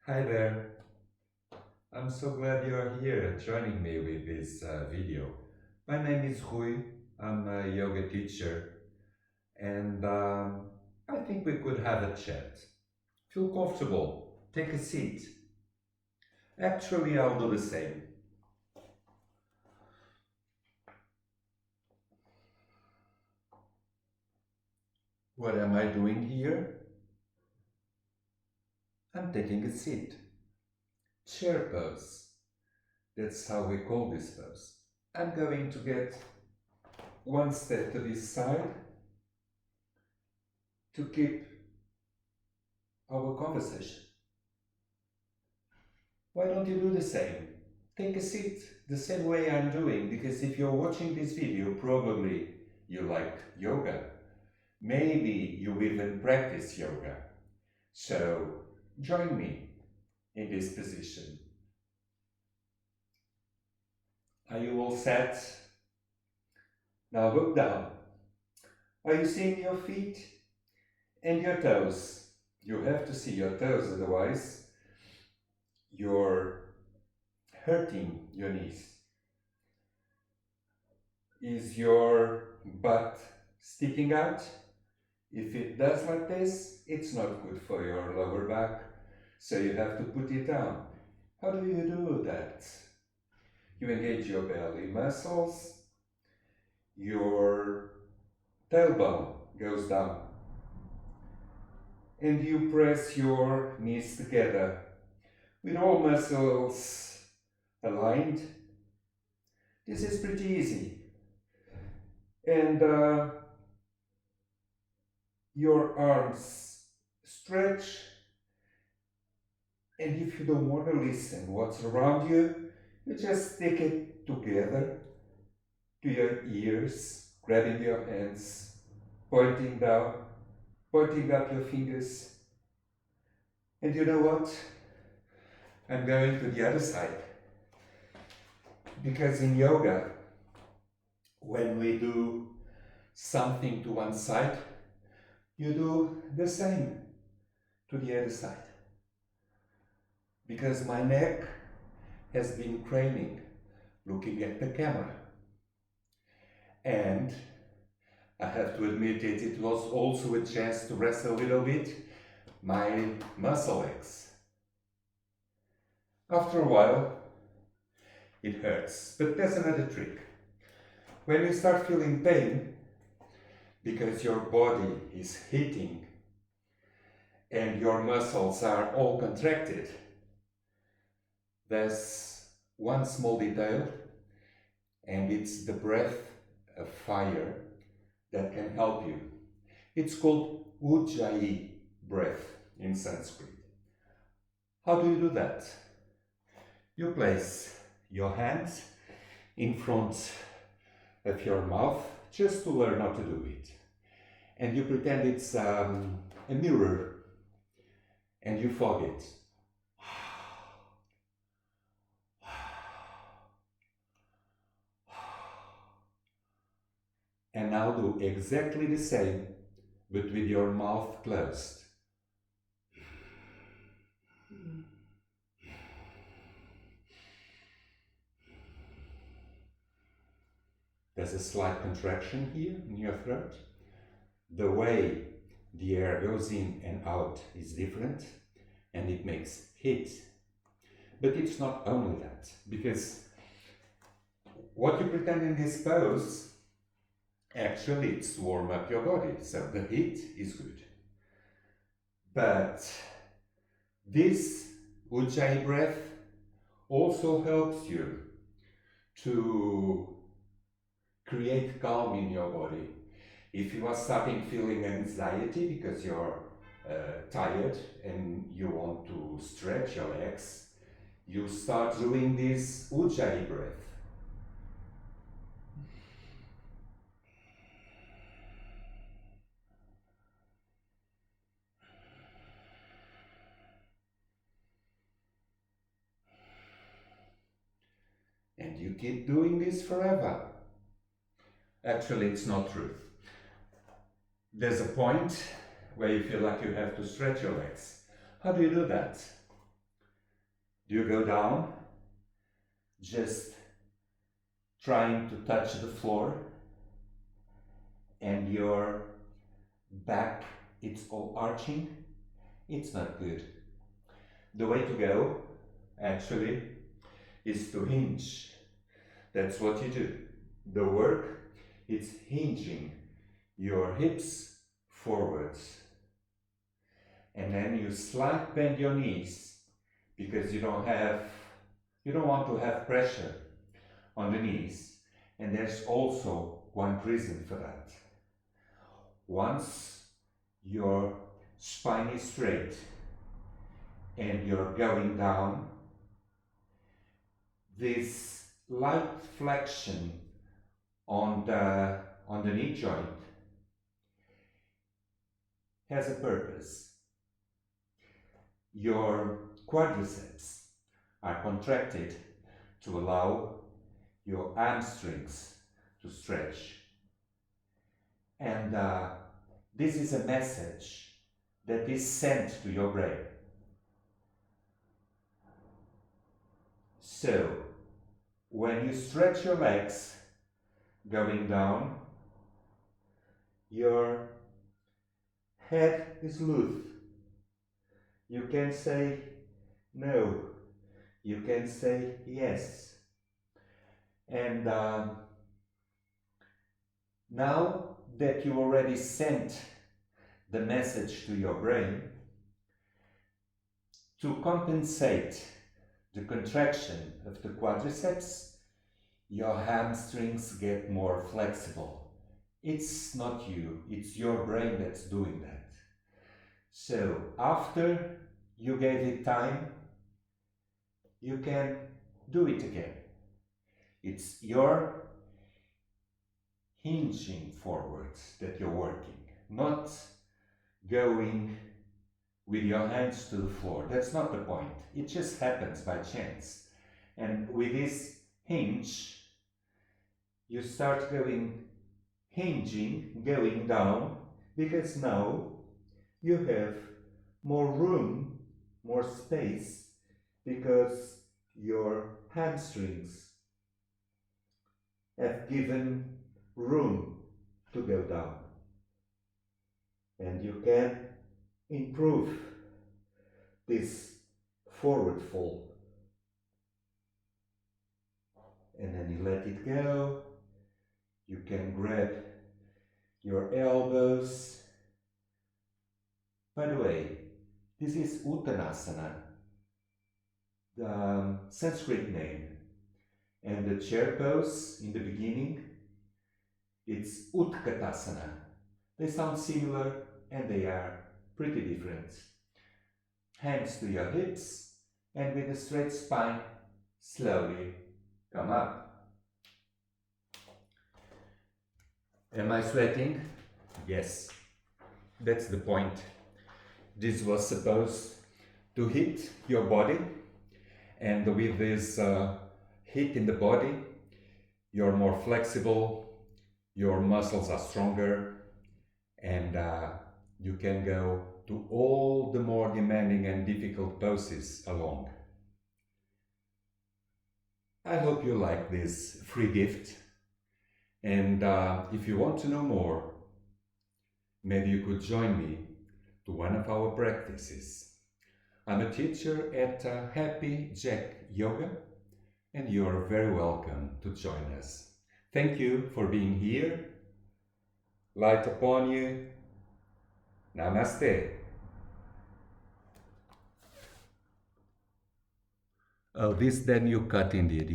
Hi there. I'm so glad you're here joining me with this video. My name is Rui. I'm a yoga teacher and I think we could have a chat. Feel comfortable. Take a seat. Actually, I'll do the same. What am I doing here? I'm taking a seat. Chair pose. That's how we call this pose. I'm going to get one step to this side to keep our conversation. Why don't you do the same? Take a seat the same way I'm doing, because if you're watching this video, probably you like yoga. Maybe you even practice yoga. So join me in this position. Are you all set? Now look down. Are you seeing your feet and your toes? You have to see your toes, otherwise you're hurting your knees. Is your butt sticking out? If it does like this, it's not good for your lower back, so you have to put it down. How do you do that? You engage your belly muscles, your tailbone goes down, and you press your knees together with all muscles aligned. This is pretty easy. And your arms stretch, and if you don't want to listen what's around you, you just stick it together to your ears, grabbing your hands, pointing down, pointing up your fingers. And you know what? I'm going to the other side. Because in yoga, when we do something to one side, you do the same to the other side. Because my neck has been craning, looking at the camera. And I have to admit it was also a chance to rest a little bit my muscle legs. After a while, it hurts. But there's another trick. When you start feeling pain, because your body is heating and your muscles are all contracted, there's one small detail, and it's the breath of fire that can help you. It's called HJYU breath in Sanskrit. How do you do that? You place your hands in front of your mouth, just to learn how to do it. And you pretend it's a mirror, and you fog it. And now do exactly the same, but with your mouth closed. There's a slight contraction here in your throat. The way the air goes in and out is different, and it makes heat. But it's not only that, because what you pretend in this pose, actually it's to warm up your body, so the heat is good. But this Ujjayi breath also helps you to create calm in your body. If you are starting feeling anxiety because you're tired and you want to stretch your legs, you start doing this Ujjayi breath. And you keep doing this forever. Actually, it's not true. There's a point where you feel like you have to stretch your legs. How do you do that? Do you go down, just trying to touch the floor, and your back, it's all arching? It's not good. The way to go, actually, is to hinge. That's what you do. The work is hinging your hips forwards. And then you slight bend your knees because you don't want to have pressure on the knees. And there's also one reason for that. Once your spine is straight and you're going down, this light flexion on the knee joint has a purpose. Your quadriceps are contracted to allow your hamstrings to stretch. And this is a message that is sent to your brain. So, when you stretch your legs going down, your head is loose. You can say no, you can say yes. And now that you already sent the message to your brain, to compensate the contraction of the quadriceps, your hamstrings get more flexible. It's not you, it's your brain that's doing that. So after you gave it time, you can do it again. It's your hinging forwards that you're working, not going with your hands to the floor. That's not the point. It just happens by chance. And with this hinge, you start hinging, going down, because now you have more room, more space, because your hamstrings have given room to go down. And you can improve this forward fold. And then you let it go. You can grab your elbows. By the way, this is Uttanasana, the Sanskrit name. And the chair pose in the beginning, it's Utkatasana. They sound similar and they are pretty different. Hands to your hips, and with a straight spine, slowly come up. Am I sweating? Yes, that's the point. This was supposed to hit your body, and with this hit in the body, you're more flexible, your muscles are stronger, and you can go to all the more demanding and difficult poses along. I hope you like this free gift, and if you want to know more, maybe you could join me to one of our practices. I'm a teacher at HJYU, and you're very welcome to join us. Thank you for being here. Light upon you. Namaste. Oh, this then you cut in the edition.